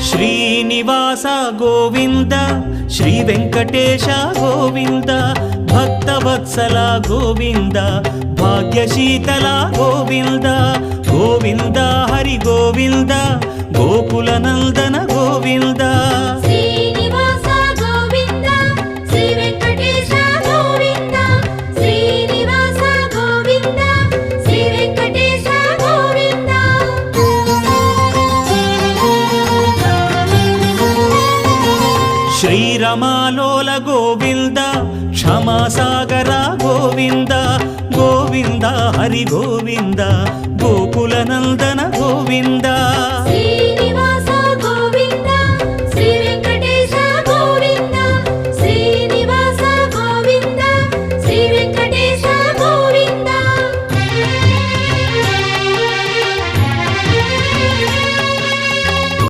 Srinivasa Govinda Shri Venkatesha Govinda Bhaktavatsala Govinda భాగ్యశీతల Govinda Govinda Hari Govinda Gokula Nandana Govinda Srinivasa Govinda Shri Venkatesha Govinda Srinivasa Govinda Shri Venkatesha Govinda శ్రీరమాలోల Govinda క్షమాసాగర Govinda Govinda Hari Govinda Gokula Nandana Govinda Shri